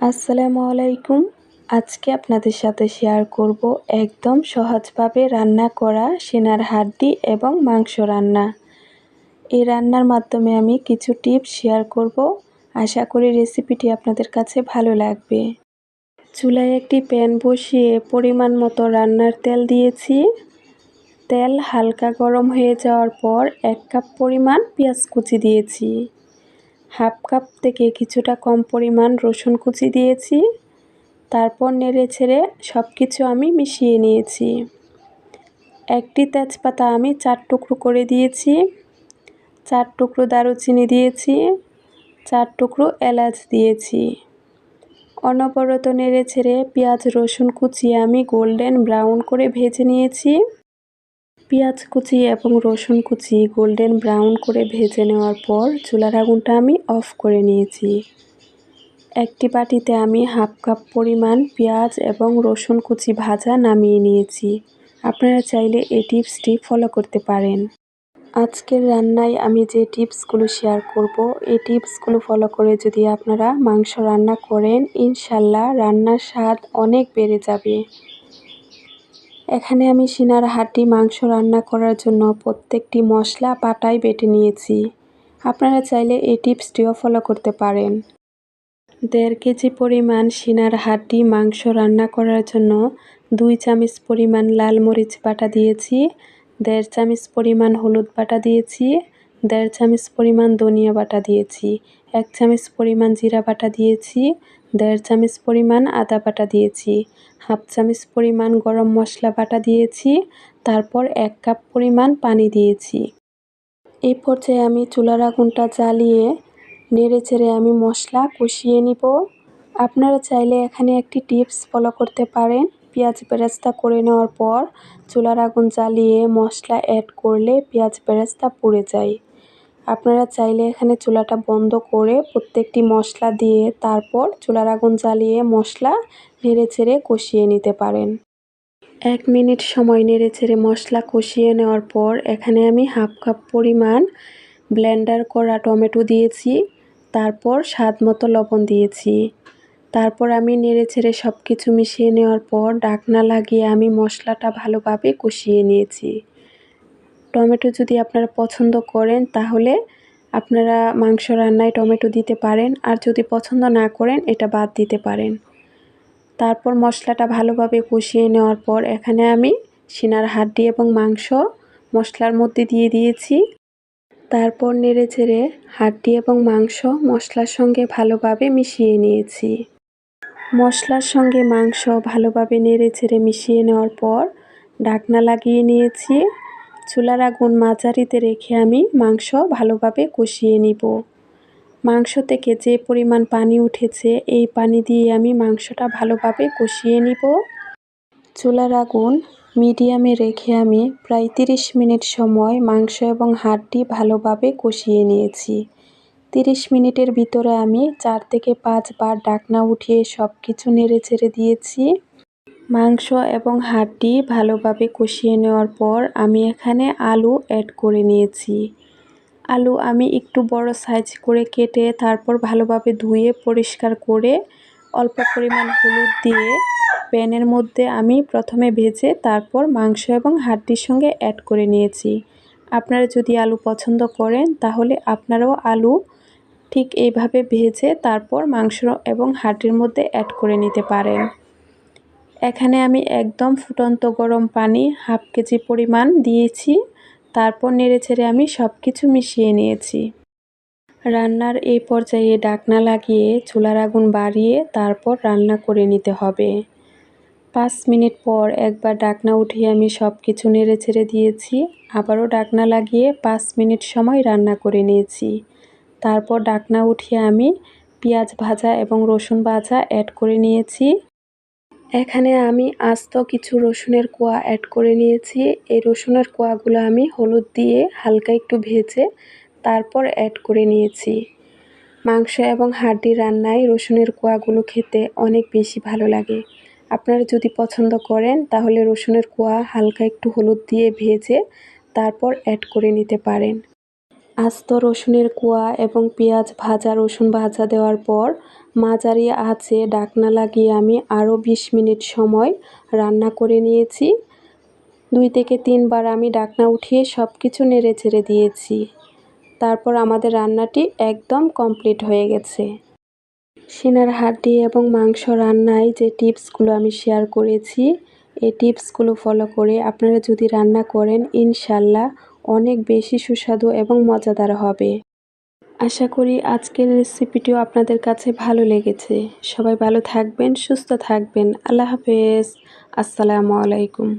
আসসালামু আলাইকুম। আজকে আপনাদের সাথে শেয়ার করব একদম সহজভাবে রান্না করা সিনার হাড্ডি এবং মাংস রান্না। এই রান্নার মাধ্যমে আমি কিছু টিপস শেয়ার করব। আশা করি রেসিপিটি আপনাদের কাছে ভালো লাগবে। চুলায় একটি প্যান বসিয়ে পরিমাণ মতো রান্নার তেল দিয়েছি। তেল হালকা গরম হয়ে যাওয়ার পর 1 কাপ পরিমাণ পেঁয়াজ কুচি দিয়েছি। হাফ কাপ থেকে কিছুটা কম পরিমাণ রসুন কুচি দিয়েছি। তারপর নেড়েচেড়ে সব কিছু আমি মিশিয়ে নিয়েছি। একটি তেজপাতা আমি 4 টুকরো করে দিয়েছি। 4 টুকরো দারুচিনি দিয়েছি। 4 টুকরো এলাচ দিয়েছি। অনবরত নেড়েচেড়ে পেঁয়াজ রসুন কুচি আমি গোল্ডেন ব্রাউন করে ভেজে নিয়েছি। পেঁয়াজ কুচি এবং রসুন কুচি গোল্ডেন ব্রাউন করে ভেজে নেওয়ার পর চুলার আগুনটা আমি অফ করে নিয়েছি। একটি বাটিতে আমি হাফ কাপ পরিমাণ পেঁয়াজ এবং রসুন কুচি ভাজা নামিয়ে নিয়েছি। আপনারা চাইলে এই টিপসটি ফলো করতে পারেন। আজকের রান্নায় আমি যে টিপসগুলো শেয়ার করব, এই টিপসগুলো ফলো করে যদি আপনারা মাংস রান্না করেন, ইনশাল্লাহ রান্নার স্বাদ অনেক বেড়ে যাবে। এখানে আমি সিনার হাড্ডি মাংস রান্না করার জন্য প্রত্যেকটি মশলা পাটায় বেটে নিয়েছি। আপনারা চাইলে এই টিপসটিও ফলো করতে পারেন। 1.5 কেজি পরিমাণ সিনার হাড্ডি মাংস রান্না করার জন্য 2 চামচ পরিমাণ লাল মরিচ বাটা দিয়েছি, 1.5 চামচ পরিমাণ হলুদ বাটা দিয়েছি, 1.5 চামচ পরিমাণ ধনিয়া বাটা দিয়েছি, 1 চামচ পরিমাণ জিরা বাটা দিয়েছি, 1.5 চামচ পরিমাণ আদা বাটা দিয়েছি, হাফ চামচ পরিমাণ গরম মশলা বাটা দিয়েছি, তারপর 1 কাপ পরিমাণ পানি দিয়েছি। এই পর্যায়ে আমি চুলার আগুনটা জ্বালিয়ে নেড়েচেড়ে আমি মশলা কষিয়ে নিব। আপনারা চাইলে এখানে একটি টিপস ফলো করতে পারেন। পেঁয়াজ বেরেস্তা করে নেওয়ার পর চুলার আগুন জ্বালিয়ে মশলা অ্যাড করলে পেঁয়াজ বেরেস্তা পুড়ে যায়। আপনারা চাইলে এখানে চুলাটা বন্ধ করে প্রত্যেকটি মশলা দিয়ে তারপর চুলার আগুন জ্বালিয়ে মশলা নেড়েচেড়ে কষিয়ে নিতে পারেন। 1 মিনিট সময় নেড়েচেড়ে মশলা কষিয়ে নেওয়ার পর এখানে আমি হাফ কাপ পরিমাণ ব্লেন্ডার করা টমেটো দিয়েছি। তারপর স্বাদ মতো লবণ দিয়েছি। তারপর আমি নেড়েচেড়ে সব কিছু মিশিয়ে নেওয়ার পর ঢাকনা লাগিয়ে আমি মশলাটা ভালোভাবে কষিয়ে নিয়েছি। টমেটো যদি আপনারা পছন্দ করেন তাহলে আপনারা মাংস রান্নায় টমেটো দিতে পারেন, আর যদি পছন্দ না করেন এটা বাদ দিতে পারেন। তারপর মশলাটা ভালোভাবে কষিয়ে নেওয়ার পর এখানে আমি সিনার হাড্ডি এবং মাংস মশলার মধ্যে দিয়ে দিয়েছি। তারপর নেড়েচেড়ে হাড্ডি এবং মাংস মশলার সঙ্গে ভালোভাবে মিশিয়ে নিয়েছি। মশলার সঙ্গে মাংস ভালোভাবে নেড়েচেড়ে মিশিয়ে নেওয়ার পর ঢাকনা লাগিয়ে নিয়েছি। চুলার আগুন মাঝারিতে রেখে আমি মাংস ভালোভাবে কষিয়ে নিব। মাংস থেকে যে পরিমাণ পানি উঠেছে এই পানি দিয়ে আমি মাংসটা ভালোভাবে কষিয়ে নিব। চুলার আগুন মিডিয়ামে রেখে আমি প্রায় 30 মিনিট সময় মাংস এবং হাড্ডি ভালোভাবে কষিয়ে নিয়েছি। 30 মিনিটের ভিতরে আমি 4 থেকে 5 বার ঢাকনা উঠিয়ে সব কিছু নেড়েচেড়ে দিয়েছি। মাংস এবং হাড্ডি ভালোভাবে কষিয়ে নেওয়ার পর আমি এখানে আলু অ্যাড করে নিয়েছি। আলু আমি একটু বড় সাইজ করে কেটে তারপর ভালোভাবে ধুয়ে পরিষ্কার করে অল্প পরিমাণ হলুদ দিয়ে প্যানের মধ্যে আমি প্রথমে ভেজে তারপর মাংস এবং হাড্ডির সঙ্গে অ্যাড করে নিয়েছি। আপনারা যদি আলু পছন্দ করেন তাহলে আপনারাও আলু ঠিক এইভাবে ভেজে তারপর মাংস এবং হাড্ডির মধ্যে অ্যাড করে নিতে পারেন। এখানে আমি একদম ফুটন্ত গরম পানি হাফ কেজি পরিমাণ দিয়েছি। তারপর নেড়েচেড়ে আমি সব কিছু মিশিয়ে নিয়েছি। রান্নার এই পর্যায়ে ঢাকনা লাগিয়ে চুলার আগুন বাড়িয়ে তারপর রান্না করে নিতে হবে। 5 মিনিট পর একবার ঢাকনা উঠিয়ে আমি সব কিছু নেড়েচেড়ে দিয়েছি। আবারও ঢাকনা লাগিয়ে 5 মিনিট সময় রান্না করে নিয়েছি। তারপর ঢাকনা উঠিয়ে আমি পেঁয়াজ ভাজা এবং রসুন ভাজা অ্যাড করে নিয়েছি। এখানে আমি আস্ত কিছু রসুনের কোয়া অ্যাড করে নিয়েছি। এই রসুনের কোয়াগুলো আমি হলুদ দিয়ে হালকা একটু ভেজে তারপর অ্যাড করে নিয়েছি। মাংস এবং হাড্ডি রান্নায় রসুনের কোয়াগুলো খেতে অনেক বেশি ভালো লাগে। আপনারা যদি পছন্দ করেন তাহলে রসুনের কোয়া হালকা একটু হলুদ দিয়ে ভেজে তারপর অ্যাড করে নিতে পারেন। আস্ত রসুনের কোয়া এবং পেঁয়াজ ভাজা রসুন ভাজা দেওয়ার পর মাঝারি আঁচে ঢাকনা লাগিয়ে আমি আরও 20 মিনিট সময় রান্না করে নিয়েছি। 2 থেকে 3 বার আমি ঢাকনা উঠিয়ে সব কিছু নেড়েচেড়ে দিয়েছি। তারপর আমাদের রান্নাটি একদম কমপ্লিট হয়ে গেছে। সিনার হাড্ডি এবং মাংস রান্নায় যে টিপসগুলো আমি শেয়ার করেছি, এই টিপসগুলো ফলো করে আপনারা যদি রান্না করেন ইনশাল্লাহ অনেক বেশি সুস্বাদু এবং মজাদার হবে। আশা করি আজকের রেসিপিটিও আপনাদের কাছে ভালো লেগেছে। সবাই ভালো থাকবেন, সুস্থ থাকবেন। আল্লাহ হাফেজ। আসসালামু আলাইকুম।